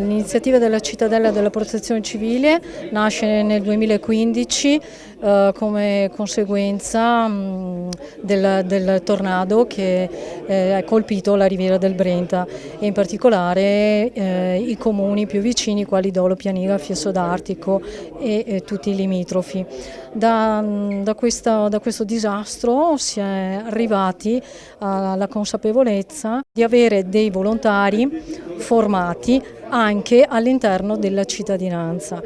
L'iniziativa della Cittadella della Protezione Civile nasce nel 2015 come conseguenza del tornado che ha colpito la Riviera del Brenta e in particolare i comuni più vicini quali Dolo, Pianiga, Fiesso d'Artico e tutti i limitrofi. Da questo disastro si è arrivati alla consapevolezza di avere dei volontari formati anche all'interno della cittadinanza.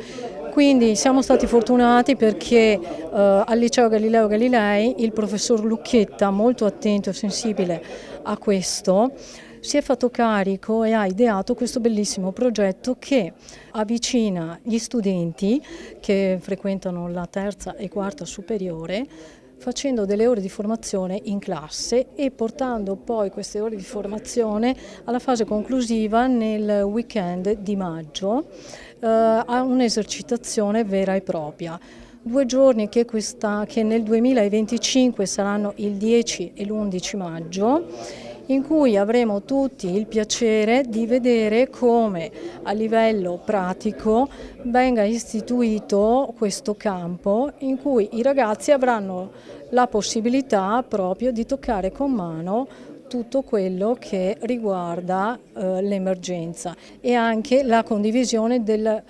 Quindi siamo stati fortunati perché al Liceo Galileo Galilei il professor Lucchetta, molto attento e sensibile a questo, si è fatto carico e ha ideato questo bellissimo progetto che avvicina gli studenti che frequentano la terza e quarta superiore facendo delle ore di formazione in classe e portando poi queste ore di formazione alla fase conclusiva nel weekend di maggio a un'esercitazione vera e propria. 2 giorni che nel 2025 saranno il 10 e l'11 maggio, in cui avremo tutti il piacere di vedere come a livello pratico venga istituito questo campo in cui i ragazzi avranno la possibilità proprio di toccare con mano tutto quello che riguarda l'emergenza e anche la condivisione del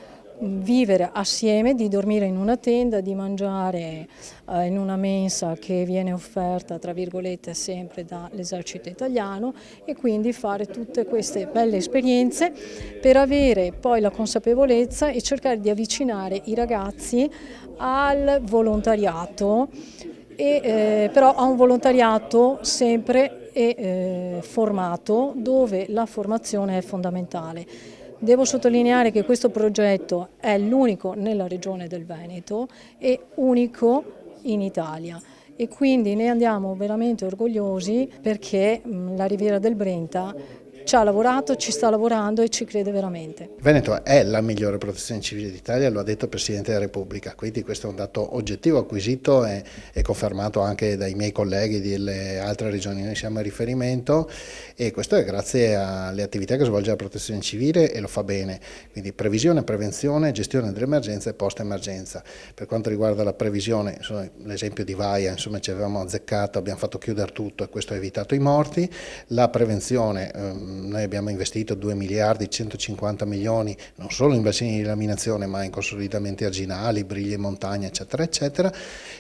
vivere assieme, di dormire in una tenda, di mangiare in una mensa che viene offerta tra virgolette sempre dall'esercito italiano e quindi fare tutte queste belle esperienze per avere poi la consapevolezza e cercare di avvicinare i ragazzi al volontariato però a un volontariato sempre formato dove la formazione è fondamentale. Devo sottolineare che questo progetto è l'unico nella regione del Veneto e unico in Italia e quindi ne andiamo veramente orgogliosi perché la Riviera del Brenta ci ha lavorato, ci sta lavorando e ci crede veramente. Il Veneto è la migliore protezione civile d'Italia, lo ha detto il Presidente della Repubblica, quindi questo è un dato oggettivo, acquisito e confermato anche dai miei colleghi delle altre regioni. Noi siamo a riferimento e questo è grazie alle attività che svolge la protezione civile e lo fa bene, quindi previsione, prevenzione, gestione dell'emergenza e post-emergenza. Per quanto riguarda la previsione, l'esempio di Vaia, insomma ci avevamo azzeccato, abbiamo fatto chiudere tutto e questo ha evitato i morti. La prevenzione, noi abbiamo investito 2 miliardi 150 milioni non solo in bacini di laminazione ma in consolidamenti arginali, briglie in montagna eccetera eccetera,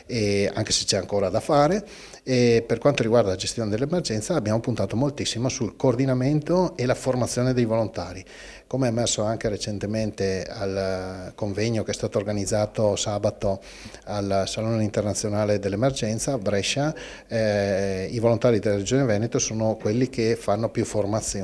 e anche se c'è ancora da fare. E per quanto riguarda la gestione dell'emergenza abbiamo puntato moltissimo sul coordinamento e la formazione dei volontari. Come è emerso anche recentemente al convegno che è stato organizzato sabato al Salone Internazionale dell'Emergenza a Brescia, i volontari della Regione Veneto sono quelli che fanno più formazione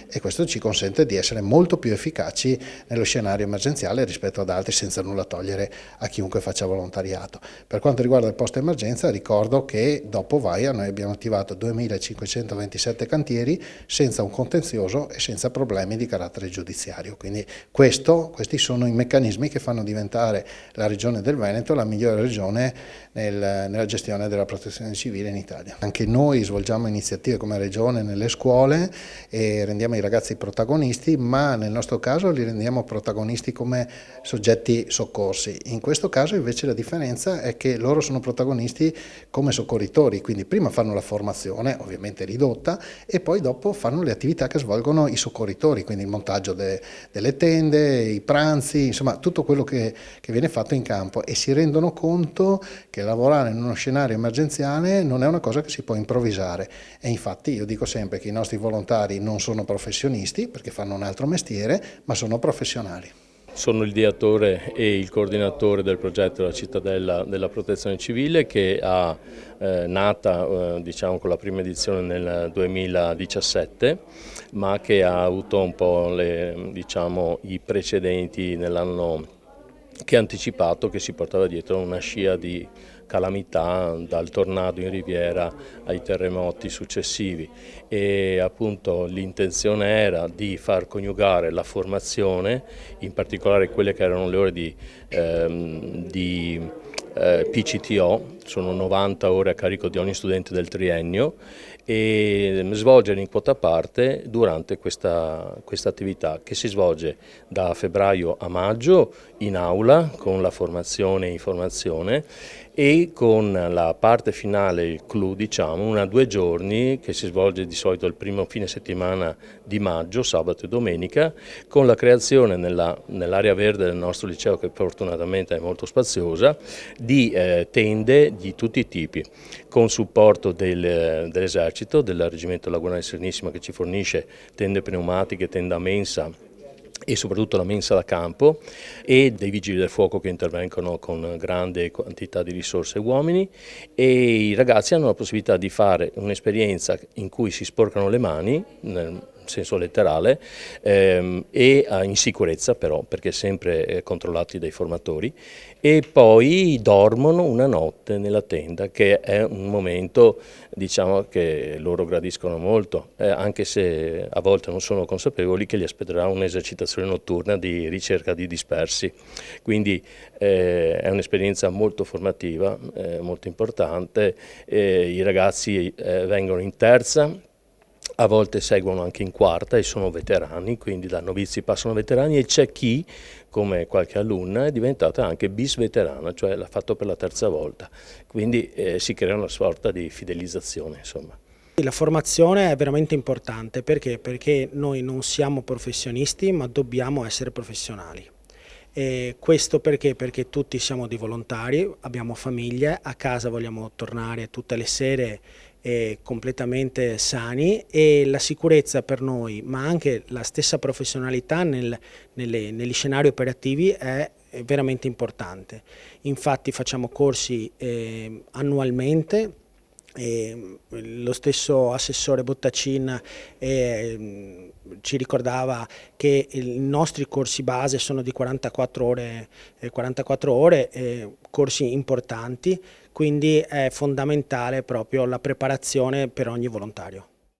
e questo ci consente di essere molto più efficaci nello scenario emergenziale rispetto ad altri, senza nulla togliere a chiunque faccia volontariato. Per quanto riguarda il post emergenza ricordo che dopo Vaia noi abbiamo attivato 2527 cantieri senza un contenzioso e senza problemi di carattere giudiziario, quindi questi sono i meccanismi che fanno diventare la regione del Veneto la migliore regione nella gestione della protezione civile in Italia. Anche noi svolgiamo iniziative come regione nelle scuole e rendiamo i ragazzi protagonisti, ma nel nostro caso li rendiamo protagonisti come soggetti soccorsi. In questo caso invece la differenza è che loro sono protagonisti come soccorritori, quindi prima fanno la formazione, ovviamente ridotta, e poi dopo fanno le attività che svolgono i soccorritori, quindi il montaggio delle tende, i pranzi, insomma tutto quello che viene fatto in campo, e si rendono conto che lavorare in uno scenario emergenziale non è una cosa che si può improvvisare. E infatti io dico sempre che i nostri volontari non sono professionisti perché fanno un altro mestiere, ma sono professionali. Sono il ideatore e il coordinatore del progetto della Cittadella della Protezione Civile che è nata diciamo, con la prima edizione nel 2017, ma che ha avuto un po' i precedenti nell'anno che ha anticipato, che si portava dietro una scia di calamità dal tornado in Riviera ai terremoti successivi, e appunto l'intenzione era di far coniugare la formazione, in particolare quelle che erano le ore di PCTO, sono 90 ore a carico di ogni studente del triennio, e svolgere in quota parte durante questa attività, che si svolge da febbraio a maggio in aula con la formazione e informazione, e con la parte finale, il clou, diciamo, 2 giorni che si svolge di solito il primo fine settimana di maggio, sabato e domenica, con la creazione nell'area verde del nostro liceo, che fortunatamente è molto spaziosa, di tende di tutti i tipi, con supporto dell'esercito, del reggimento lagunare Serenissima, che ci fornisce tende pneumatiche, tenda mensa e soprattutto la mensa da campo, e dei vigili del fuoco che intervengono con grande quantità di risorse e uomini, e i ragazzi hanno la possibilità di fare un'esperienza in cui si sporcano le mani, nel senso letterale, e in sicurezza però, perché sempre controllati dai formatori, e poi dormono una notte nella tenda, che è un momento, diciamo, che loro gradiscono molto, anche se a volte non sono consapevoli che li aspetterà un'esercitazione notturna di ricerca di dispersi. Quindi è un'esperienza molto formativa, molto importante. I ragazzi vengono in terza, a volte seguono anche in quarta e sono veterani, quindi da novizi passano veterani, e c'è chi, come qualche alunna, è diventata anche bis veterana, cioè l'ha fatto per la terza volta, quindi si crea una sorta di fidelizzazione, insomma. La formazione è veramente importante, perché? Perché noi non siamo professionisti, ma dobbiamo essere professionali. E questo perché? Perché tutti siamo dei volontari, abbiamo famiglie, a casa vogliamo tornare tutte le sere completamente sani, e la sicurezza per noi, ma anche la stessa professionalità negli scenari operativi è veramente importante. Infatti facciamo corsi annualmente. Lo stesso assessore Bottacin ci ricordava che i nostri corsi base sono di 44 ore, corsi importanti, quindi è fondamentale proprio la preparazione per ogni volontario.